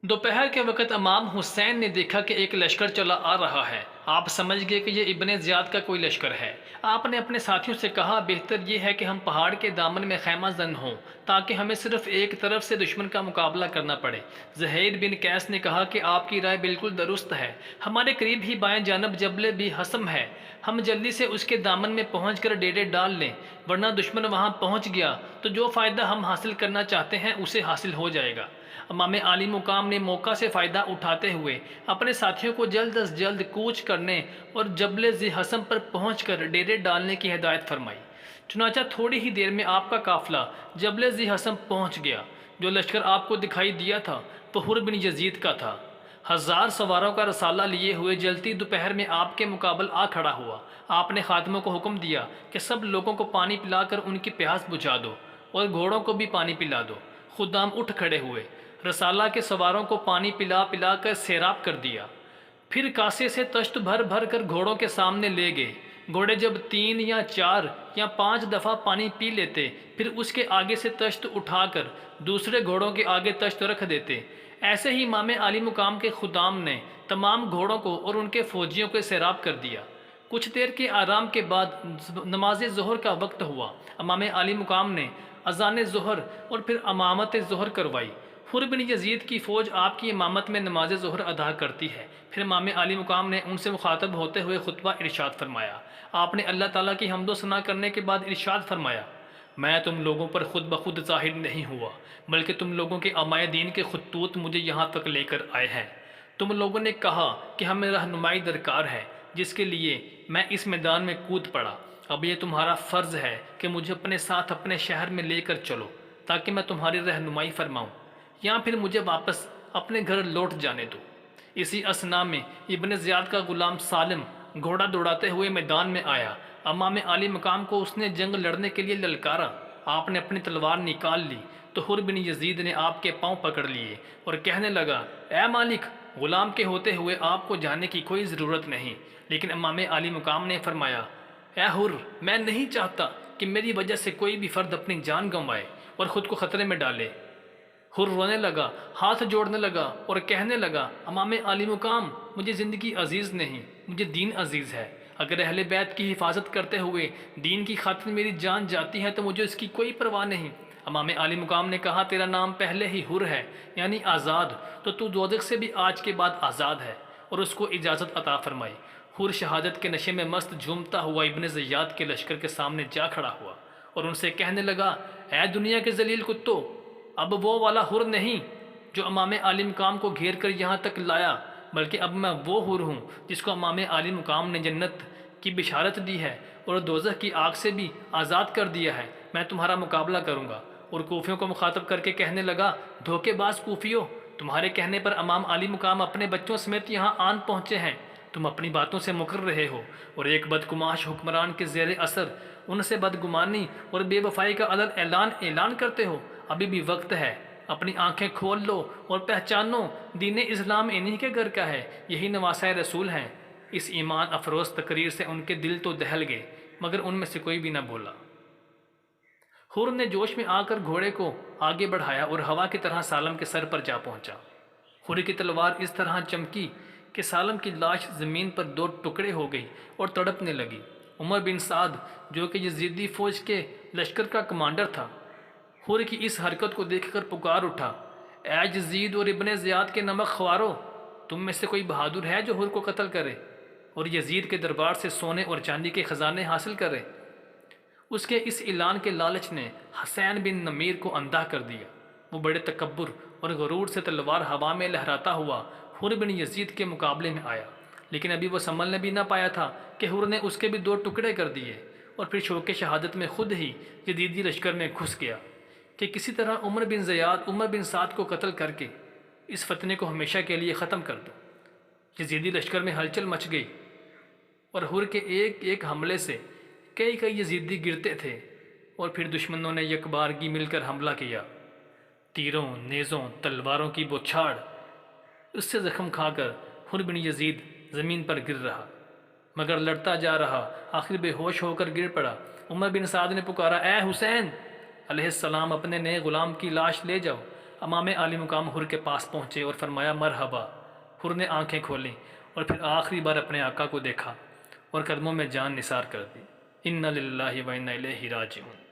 दोपहर के वक्त इमाम हुसैन ने देखा कि एक लश्कर चला आ रहा है। आप समझ गए कि ये इब्ने ज़ियाद का कोई लश्कर है। आपने अपने साथियों से कहा, बेहतर ये है कि हम पहाड़ के दामन में खैमा जन हों ताकि हमें सिर्फ एक तरफ से दुश्मन का मुकाबला करना पड़े। ज़हैर बिन कैस ने कहा कि आपकी राय बिल्कुल दुरुस्त है। हमारे करीब ही बाएं जानब जबल भी हसम है। हम जल्दी से उसके दामन में पहुँच कर डेरे डाल लें, वरना दुश्मन वहाँ पहुँच गया तो जो फ़ायदा हम हासिल करना चाहते हैं उसे हासिल हो जाएगा। इमाम आली मुकाम ने मौका से फ़ायदा उठाते हुए अपने साथियों को जल्द अज जल्द कूच करने और जबल ज़ी हसम पर पहुंचकर डेरे डालने की हिदायत फरमाई। चुनाचा थोड़ी ही देर में आपका काफ़िला जबल ज़ी हसम पहुंच गया। जो लश्कर आपको दिखाई दिया था वो हुर बिन यजीद का था। 1000 सवारों का रसाला लिए हुए जलती दोपहर में आपके मुकाबल आ खड़ा हुआ। आपने खातमों को हुक्म दिया कि सब लोगों को पानी पिलाकर उनकी प्यास बुझा दो और घोड़ों को भी पानी पिला दो। खुदाम उठ खड़े हुए, रसाला के सवारों को पानी पिला पिला कर सैराब कर दिया। फिर कासे से तश्त भर भर कर घोड़ों के सामने ले गए। घोड़े जब 3 या 4 या 5 दफ़ा पानी पी लेते, फिर उसके आगे से तश्त उठाकर दूसरे घोड़ों के आगे तश्त रख देते। ऐसे ही इमाम आली मुकाम के खुदाम ने तमाम घोड़ों को और उनके फौजियों को सैराब कर दिया। कुछ देर के आराम के बाद नमाज ज़ोहर का वक्त हुआ। इमाम आली मुकाम ने अज़ान ज़ोहर और फिर इमामत ज़ोहर करवाई। हुर बिन यजीद की फ़ौज आपकी इमामत में नमाज ज़ोहर अदा करती है। फिर इमाम आली मुकाम ने उनसे मुखातब होते हुए खुतबा इरशाद फरमाया। आपने अल्लाह ताला की हम्दो सना करने के बाद इरशाद फरमाया, मैं तुम लोगों पर खुद ब खुद ज़ाहिर नहीं हुआ, बल्कि तुम लोगों के अमाए दीन के खतूत मुझे यहाँ तक लेकर आए हैं। तुम लोगों ने कहा कि हमें रहनुमाई दरकार है, जिसके लिए मैं इस मैदान में कूद पड़ा। अब ये तुम्हारा फ़र्ज़ है कि मुझे अपने साथ अपने शहर में लेकर चलो ताकि मैं तुम्हारी रहनुमाई फरमाऊँ, या फिर मुझे वापस अपने घर लौट जाने दो। इसी असना में इब्ने ज़ियाद का गुलाम सालिम घोड़ा दौड़ाते हुए मैदान में आया। इमाम आली मकाम को उसने जंग लड़ने के लिए ललकारा। आपने अपनी तलवार निकाल ली तो हुर बिन यजीद ने आपके पांव पकड़ लिए और कहने लगा, ए मालिक, गुलाम के होते हुए आपको जाने की कोई ज़रूरत नहीं। लेकिन इमाम आली मुकाम ने फरमाया, ए हुर, मैं नहीं चाहता कि मेरी वजह से कोई भी फ़र्द अपनी जान गंवाए और ख़ुद को ख़तरे में डाले। हुर रोने लगा, हाथ जोड़ने लगा और कहने लगा, इमाम आली मुकाम, मुझे ज़िंदगी अजीज़ नहीं, मुझे दीन अजीज़ है। अगर अहले बैत की हिफाजत करते हुए दीन की खातिर मेरी जान जाती है तो मुझे इसकी कोई परवाह नहीं। इमाम आली मुकाम ने कहा, तेरा नाम पहले ही हुर है, यानी आज़ाद, तो तू दोज़ख से भी आज के बाद आज़ाद है। और उसको इजाज़त अता फरमाई। हुर शहादत के नशे में मस्त झूमता हुआ इब्ने ज़ियाद के लश्कर के सामने जा खड़ा हुआ और उनसे कहने लगा, ऐ दुनिया के जलील कुत्तों, अब वो वाला हुर नहीं जो इमाम आली मुकाम को घेर कर यहाँ तक लाया, बल्कि अब मैं वो हुर हूँ जिसको इमाम आली मुकाम ने जन्नत की बिशारत दी है और दोज़ख की आग से भी आज़ाद कर दिया है। मैं तुम्हारा मुकाबला करूँगा। और कूफियों को मुखातब करके कहने लगा, धोखेबाज कूफियों, तुम्हारे कहने पर इमाम आली मुकाम अपने बच्चों समेत यहाँ आन पहुँचे हैं। तुम अपनी बातों से मुकर रहे हो और एक बदकुमाश हुक्मरान के ज़ेर असर उनसे बदगुमानी और बेवफाई का अलग ऐलान करते हो। अभी भी वक्त है, अपनी आंखें खोल लो और पहचानो, दीन इस्लाम इन्हीं के घर का है, यही नवासा रसूल हैं। इस ईमान अफरोज़ तकरीर से उनके दिल तो दहल गए, मगर उनमें से कोई भी ना बोला। हुर ने जोश में आकर घोड़े को आगे बढ़ाया और हवा की तरह सालम के सर पर जा पहुंचा। हुर की तलवार इस तरह चमकी कि सालम की लाश ज़मीन पर 2 टुकड़े हो गई और तड़पने लगी। उमर बिन साद, जो कि यजीदी फ़ौज के लश्कर का कमांडर था, हुर की इस हरकत को देखकर पुकार उठा, ए यजीद और इब्ने ज़ियाद के नमक ख्वारो, तुम में से कोई बहादुर है जो हुर को कत्ल करे और यजीद के दरबार से सोने और चांदी के ख़जाने हासिल करे? उसके इस ऐलान के लालच ने हुसैन बिन नमीर को अंधा कर दिया। वो बड़े तकब्बुर और गरूर से तलवार हवा में लहराता हुआ हुर बिन यजीद के मुकाबले में आया, लेकिन अभी वो संभलने भी ना पाया था कि हुर ने उसके भी 2 टुकड़े कर दिए और फिर शौक़ शहादत में खुद ही यजीदी लश्कर में घुस गया कि किसी तरह उमर बिन साद को कत्ल करके इस फतने को हमेशा के लिए ख़त्म कर दो। यजीदी लश्कर में हलचल मच गई और हुर के एक एक हमले से कई यजीदी गिरते थे और फिर दुश्मनों ने यकबारगी मिलकर हमला किया। तीरों, नेज़ों, तलवारों की बौछार उससे ज़ख्म खाकर हुर बिन यजीद ज़मीन पर गिर रहा, मगर लड़ता जा रहा। आखिर बेहोश होकर गिर पड़ा। उमर बिन साद ने पुकारा, ए हुसैन अलैहिस्सलाम, अपने नए ग़ुलाम की लाश ले जाओ। امام عالی مقام حر کے پاس پہنچے اور فرمایا مرحبا۔ حر نے آنکھیں کھولیں اور پھر آخری بار اپنے آقا کو دیکھا اور قدموں میں جان نثار کر دی۔ انا للہ و انا الیہ راجعون۔